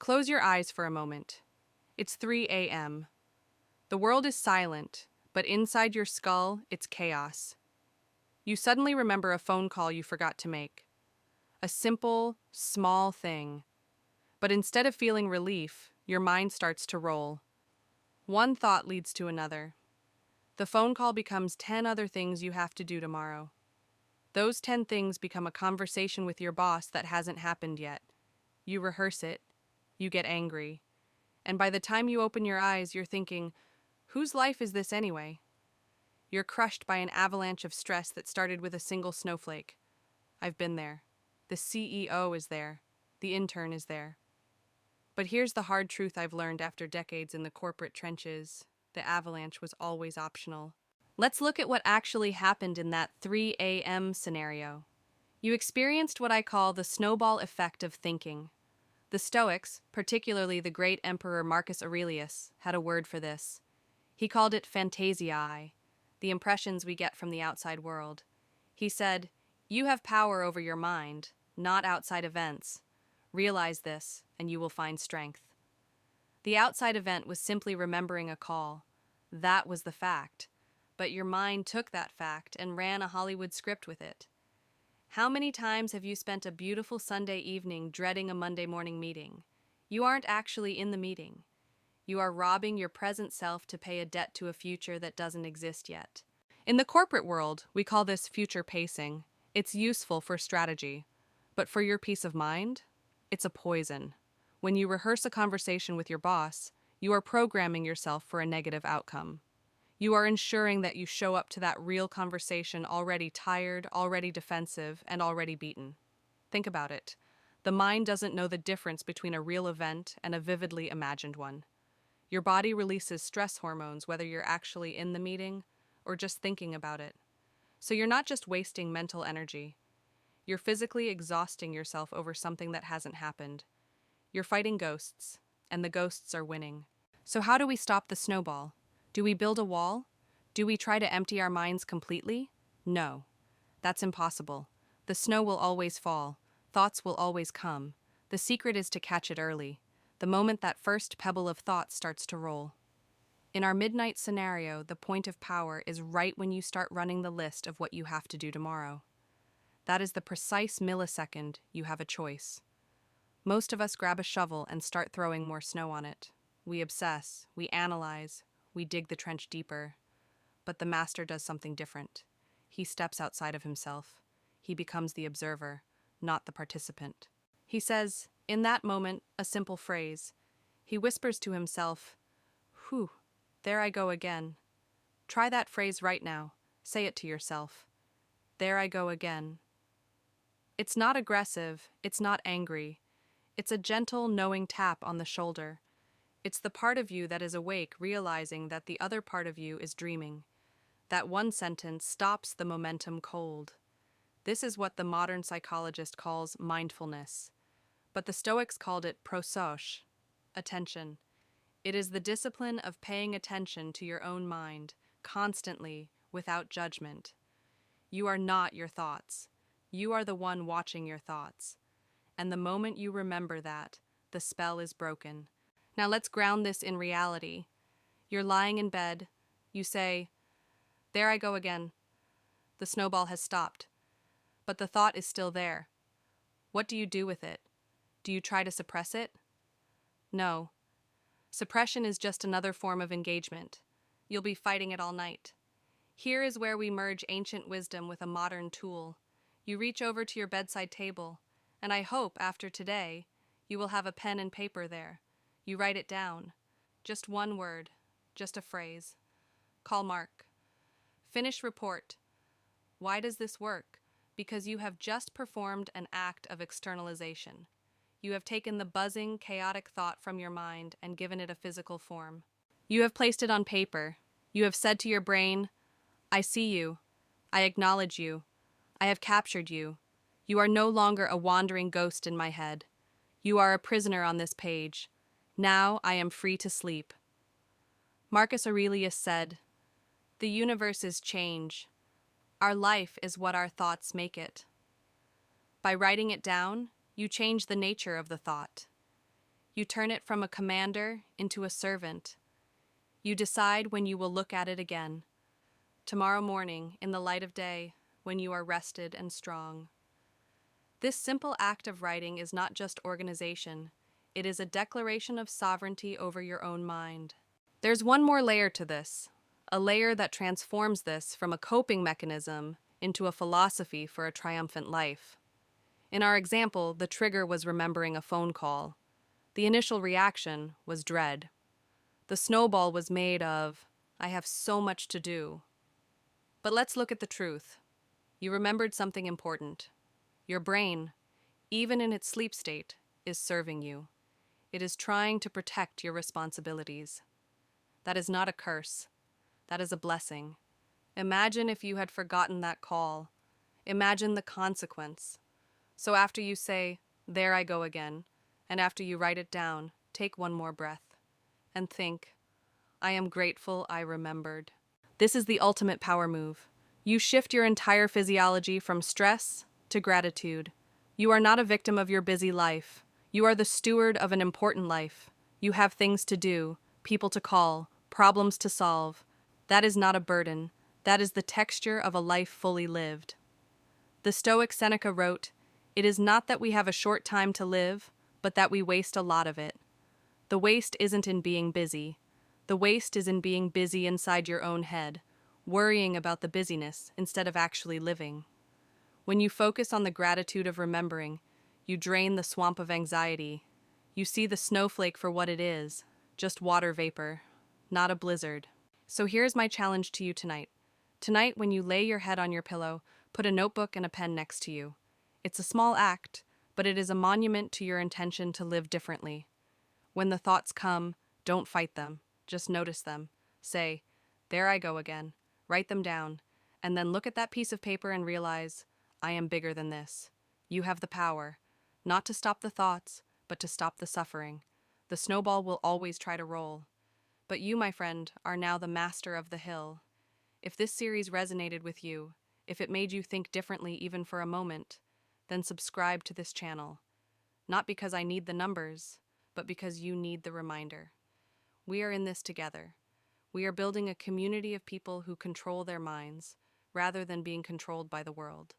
Close your eyes for a moment. It's 3 a.m. The world is silent, but inside your skull, it's chaos. You suddenly remember a phone call you forgot to make. A simple, small thing. But instead of feeling relief, your mind starts to roll. One thought leads to another. The phone call becomes 10 other things you have to do tomorrow. Those 10 things become a conversation with your boss that hasn't happened yet. You rehearse it. You get angry. And by the time you open your eyes, you're thinking, whose life is this anyway? You're crushed by an avalanche of stress that started with a single snowflake. I've been there. The CEO is there. The intern is there. But here's the hard truth I've learned after decades in the corporate trenches. The avalanche was always optional. Let's look at what actually happened in that 3 a.m. scenario. You experienced what I call the snowball effect of thinking. The Stoics, particularly the great emperor Marcus Aurelius, had a word for this. He called it phantasiae, the impressions we get from the outside world. He said, "You have power over your mind, not outside events. Realize this, and you will find strength." The outside event was simply remembering a call. That was the fact. But your mind took that fact and ran a Hollywood script with it. How many times have you spent a beautiful Sunday evening dreading a Monday morning meeting? You aren't actually in the meeting. You are robbing your present self to pay a debt to a future that doesn't exist yet. In the corporate world, we call this future pacing. It's useful for strategy. But for your peace of mind, it's a poison. When you rehearse a conversation with your boss, you are programming yourself for a negative outcome. You are ensuring that you show up to that real conversation already tired, already defensive, and already beaten. Think about it. The mind doesn't know the difference between a real event and a vividly imagined one. Your body releases stress hormones whether you're actually in the meeting or just thinking about it. So you're not just wasting mental energy. You're physically exhausting yourself over something that hasn't happened. You're fighting ghosts, and the ghosts are winning. So how do we stop the snowball? Do we build a wall? Do we try to empty our minds completely? No. That's impossible. The snow will always fall. Thoughts will always come. The secret is to catch it early, the moment that first pebble of thought starts to roll. In our midnight scenario, the point of power is right when you start running the list of what you have to do tomorrow. That is the precise millisecond you have a choice. Most of us grab a shovel and start throwing more snow on it. We obsess, we analyze, we dig the trench deeper. But the master does something different. He steps outside of himself. He becomes the observer, not the participant. He says, in that moment, a simple phrase. He whispers to himself, "Whew, there I go again." Try that phrase right now. Say it to yourself. There I go again. It's not aggressive, it's not angry. It's a gentle, knowing tap on the shoulder. It's the part of you that is awake, realizing that the other part of you is dreaming. That one sentence stops the momentum cold. This is what the modern psychologist calls mindfulness. But the Stoics called it prosoche, attention. It is the discipline of paying attention to your own mind, constantly, without judgment. You are not your thoughts. You are the one watching your thoughts. And the moment you remember that, the spell is broken. Now let's ground this in reality. You're lying in bed. You say, "There I go again." The snowball has stopped. But the thought is still there. What do you do with it? Do you try to suppress it? No. Suppression is just another form of engagement. You'll be fighting it all night. Here is where we merge ancient wisdom with a modern tool. You reach over to your bedside table, and I hope after today you will have a pen and paper there. You write it down. Just one word, just a phrase. Call Mark. Finish report. Why does this work? Because you have just performed an act of externalization. You have taken the buzzing, chaotic thought from your mind and given it a physical form. You have placed it on paper. You have said to your brain, "I see you. I acknowledge you. I have captured you. You are no longer a wandering ghost in my head. You are a prisoner on this page. Now I am free to sleep." Marcus Aurelius said, "The universe is change. Our life is what our thoughts make it." By writing it down, you change the nature of the thought. You turn it from a commander into a servant. You decide when you will look at it again. Tomorrow morning, in the light of day, when you are rested and strong. This simple act of writing is not just organization, it is a declaration of sovereignty over your own mind. There's one more layer to this, a layer that transforms this from a coping mechanism into a philosophy for a triumphant life. In our example, the trigger was remembering a phone call. The initial reaction was dread. The snowball was made of, I have so much to do. But let's look at the truth. You remembered something important. Your brain, even in its sleep state, is serving you. It is trying to protect your responsibilities. That is not a curse. That is a blessing. Imagine if you had forgotten that call. Imagine the consequence. So after you say, there I go again, and after you write it down, take one more breath and think, I am grateful I remembered. This is the ultimate power move. You shift your entire physiology from stress to gratitude. You are not a victim of your busy life. You are the steward of an important life. You have things to do, people to call, problems to solve. That is not a burden. That is the texture of a life fully lived. The Stoic Seneca wrote, "It is not that we have a short time to live, but that we waste a lot of it." The waste isn't in being busy. The waste is in being busy inside your own head, worrying about the busyness instead of actually living. When you focus on the gratitude of remembering, you drain the swamp of anxiety. You see the snowflake for what it is, just water vapor, not a blizzard. So here's my challenge to you tonight. Tonight, when you lay your head on your pillow, put a notebook and a pen next to you. It's a small act, but it is a monument to your intention to live differently. When the thoughts come, don't fight them. Just notice them. Say, there I go again. Write them down. And then look at that piece of paper and realize, I am bigger than this. You have the power, not to stop the thoughts, but to stop the suffering. The snowball will always try to roll. But you, my friend, are now the master of the hill. If this series resonated with you, if it made you think differently even for a moment, then subscribe to this channel. Not because I need the numbers, but because you need the reminder. We are in this together. We are building a community of people who control their minds, rather than being controlled by the world.